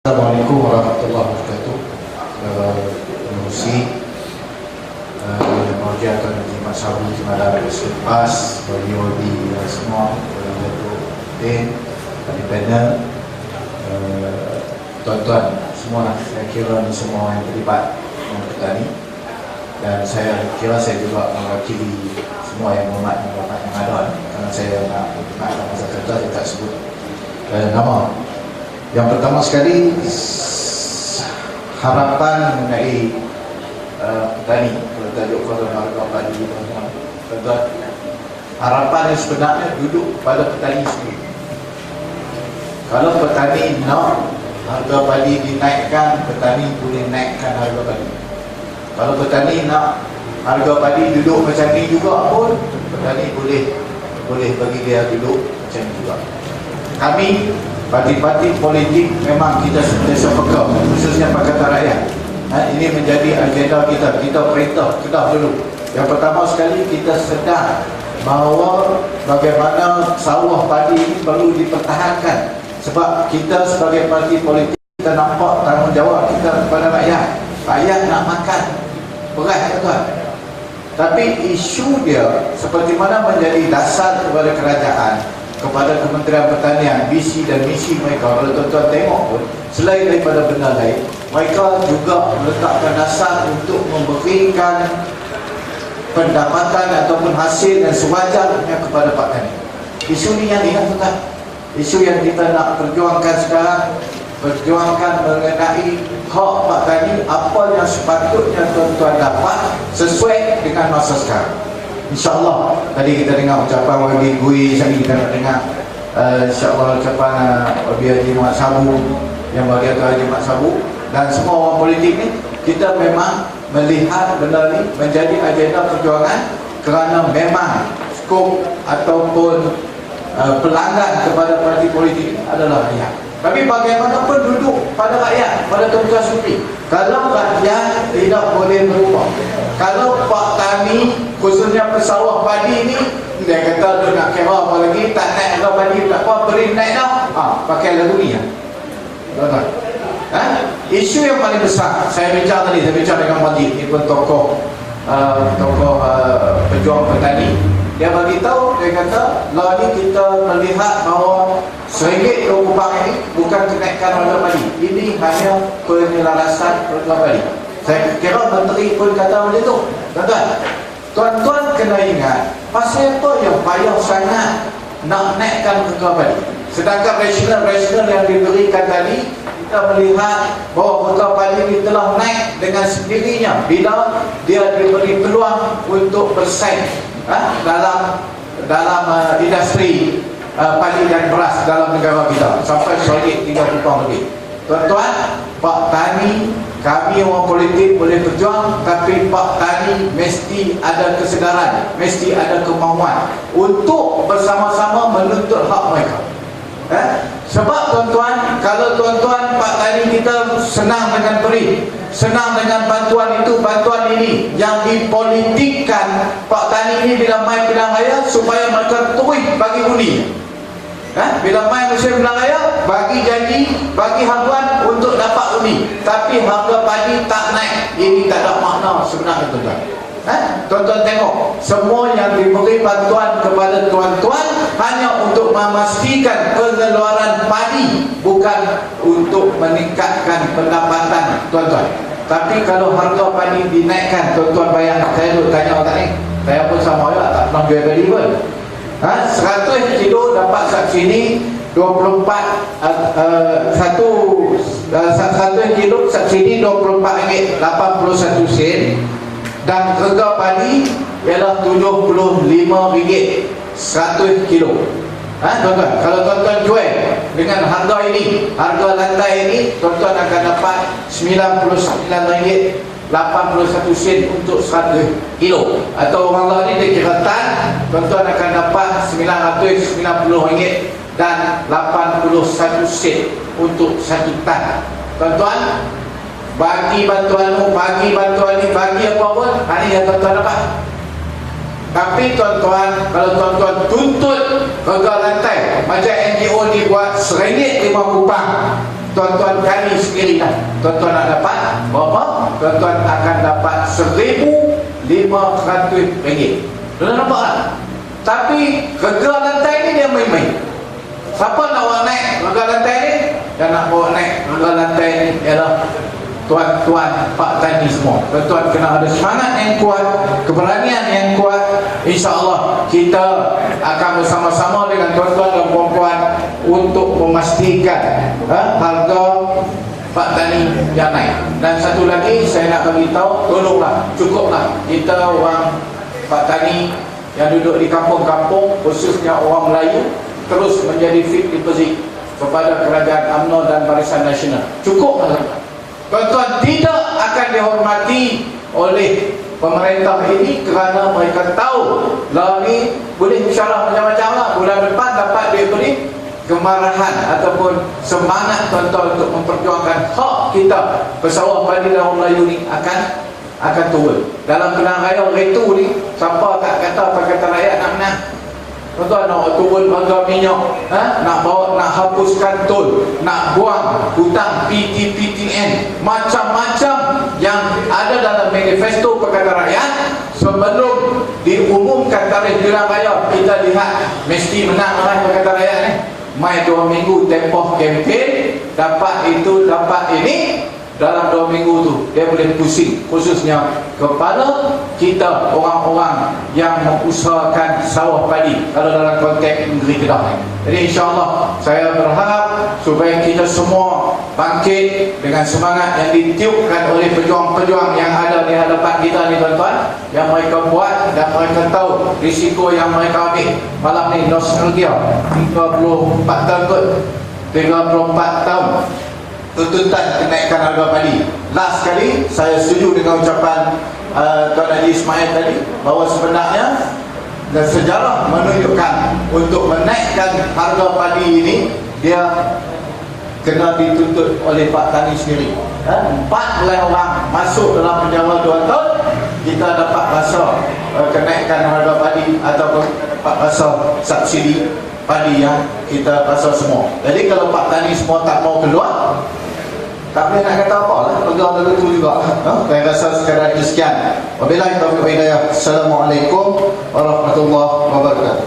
Assalamualaikum warahmatullahi wabarakatuh. Pengurusi Merjatan Jimat Sabu Jimat Selepas Wali-wali semua, Datuk Din, Ahli panel, tuan-tuan semua, saya kira ni semua yang terlibat dengan petani. Dan saya kira saya juga mewakili semua yang hormat yang ada, kerana saya nak masa kerja saya tak sebut nama. Yang pertama sekali, harapan mengenai petani. Kalau tajuk koran harga padi, tuan-tuan, harapan yang sebenarnya duduk pada petani sendiri. Kalau petani nak harga padi dinaikkan, petani boleh naikkan harga padi. Kalau petani nak harga padi duduk macam ni juga pun, petani boleh bagi dia duduk macam ni juga. Kami parti-parti politik memang kita sentiasa pegang, khususnya Pakatan Rakyat. Ini menjadi agenda kita. Kita perintah kedah dulu. Yang pertama sekali, kita sedar bahawa bagaimana sawah padi ini perlu dipertahankan. Sebab kita sebagai parti politik, kita nampak tanggungjawab kita kepada rakyat. Rakyat nak makan beras, tuan. Tapi isu dia seperti mana menjadi dasar kepada kerajaan, kepada Kementerian Pertanian, visi dan misi mereka. Kalau tuan-tuan tengok pun, selain daripada benda lain, mereka juga meletakkan dasar untuk memberikan pendapatan ataupun hasil dan sewajarnya kepada petani. Isu ni yang ingat, tuan. Isu yang kita nak perjuangkan sekarang, perjuangkan mengenai hak petani, apa yang sepatutnya tuan-tuan dapat sesuai dengan masa sekarang. InsyaAllah, tadi kita dengar ucapan Wali Gui, sini kita nak dengar InsyaAllah ucapan Wali Haji Mat Sabu, yang bagi Tuan Haji Mat Sabu, dan semua orang politik ni. Kita memang melihat benda ni menjadi agenda perjuangan, kerana memang skop ataupun pelanggan kepada parti politik adalah rakyat. Tapi bagaimanapun duduk pada rakyat, pada tuan-tuan sekalian, kalau rakyat tidak boleh berubah, kalau Pak Tani khususnya pesawah padi ni, dia kata dia nak kira apa lagi, tak naik harga padi tak apa, beri naik dah, pakai lagu ni ya. Tuan-tuan, isu yang paling besar, saya bincang tadi, saya bincang dengan Majid, ni pun tokoh pejuang petani. Dia bagi tahu, dia kata, lah ni kita melihat bahawa RM1 ini bukan kenaikan harga padi. Ini hanya penyelarasan harga padi. Saya kira menteri pun kata macam tu. Tuan-tuan kena ingat, pasal apa yang payah sangat nak naikkan harga padi? Sedangkan rasional yang diberikan tadi, kita melihat bahawa harga padi ini telah naik dengan sendirinya bila dia diberi peluang untuk bersaing dalam industri padi dan beras dalam negara kita sampai RM30 lebih. Tuan-tuan, Pak Tani, kami orang politik boleh berjuang, tapi Pak Tani mesti ada kesedaran, mesti ada kemauan untuk bersama-sama menuntut hak mereka. Sebab tuan-tuan, kalau tuan-tuan Pak Tani kita senang dengan beri, senang dengan bantuan itu, bantuan ini yang dipolitikkan. Pak Tani ini bila main pilihan raya supaya mereka terus bagi undi. Bila main musim pilihan raya, bagi janji, bagi haluan untuk dapat undi, tapi harga padi tak naik. Ini tak ada makna sebenarnya, tuan-tuan. Tuan-tuan tengok, semua yang diberi bantuan kepada tuan-tuan hanya untuk memastikan pengeluaran padi, bukan untuk meningkatkan pendapatan tuan-tuan. Tapi kalau harga padi dinaikkan, tuan-tuan bayangkan, saya dulu tanya orang ni, saya pun sama juga, tak pernah jual beli pun. 100 kilo dapat subsidi 24, 1 kilo subsidi RM24.81, dan harga padi ialah RM75 100 kilo. Tuan-tuan, kalau tuan-tuan jual dengan harga ini, harga lantai ini, tuan-tuan akan dapat RM99.81 untuk 100 kilo. Atau orang lain ni dia kira tan, tuan-tuan akan dapat RM990 dan 81 sen untuk 1 tan. Tuan-tuan, bagi bantuanmu, bagi bantuan ni, bagi apa pun, ini yang tuan-tuan dapat. Tapi tuan-tuan, kalau tuan-tuan tuntut harga lantai macam NGO dibuat RM1.50, tuan-tuan kali sendiri lah. Tuan-tuan nak dapat berapa? Tuan-tuan akan dapat RM1,500. Tuan nampak tak? Tapi rega lantai ni dia main-main. Siapa nak bawa naik rega lantai ni? Yang nak bawa naik rega lantai ni ialah tuan-tuan Pak Tani semua. Tuan-tuan kena ada semangat yang kuat, keberanian yang kuat. InsyaAllah kita akan bersama-sama dengan tuan-tuan dan puan-puan untuk memastikan harga Pak Tani yang naik. Dan satu lagi saya nak beritahu, tolonglah, cukuplah kita orang Pak Tani yang duduk di kampung-kampung, khususnya orang Melayu, terus menjadi fixed deposit kepada kerajaan UMNO dan Barisan Nasional. Cukuplah. Tuan-tuan tidak akan dihormati oleh pemerintah ini kerana mereka tahu lah ni boleh insyaAllah macam-macam lah. Bulan depan dapat diberi kemarahan ataupun semangat tuan-tuan untuk memperjuangkan hak kita pesawah padi dan orang Melayu ni akan turun. Dalam pilihan raya retu ni, siapa tak kata Pakatan Rakyat nak menang? Tuan-tuan nak turun harga minyak, nak bawa, nak hapuskan tol, nak buang hutang PTPTN, macam-macam yang ada dalam manifesto Pakatan Rakyat. Sebelum diumumkan tarikh pilihan raya, kita lihat mesti menang oleh Pakatan Rakyat ni. Mai 2 minggu tempoh kempen, dapat itu, dapat ini. Dalam 2 minggu tu dia boleh pusing, khususnya kepada kita orang-orang yang mengusahakan sawah padi kalau dalam konteks negeri Kedah. Jadi insyaAllah saya berharap supaya kita semua bangkit dengan semangat yang ditiupkan oleh pejuang-pejuang yang ada di hadapan kita ni tuan-tuan, yang mereka buat dan mereka tahu risiko yang mereka ambil. Malam ni nostalgia 34 tahun kot, 34 tahun tuntutan kenaikan harga padi. Last kali saya setuju dengan ucapan Tuan Haji Ismail tadi, bahawa sebenarnya dan sejarah menunjukkan untuk menaikkan harga padi ini dia kena dituntut oleh Pak Tani sendiri. 14 orang masuk dalam penjara 2 tahun, kita dapat rasa kenaikan harga padi ataupun dapat rasa subsidi padi yang kita rasa semua. Jadi kalau Pak Tani semua tak mau keluar, tak boleh nak kata apa lah, pegang tu juga. Saya rasa sekadar itu sekian. Wabillahi taufiq wal hidayah. Assalamualaikum warahmatullahi wabarakatuh.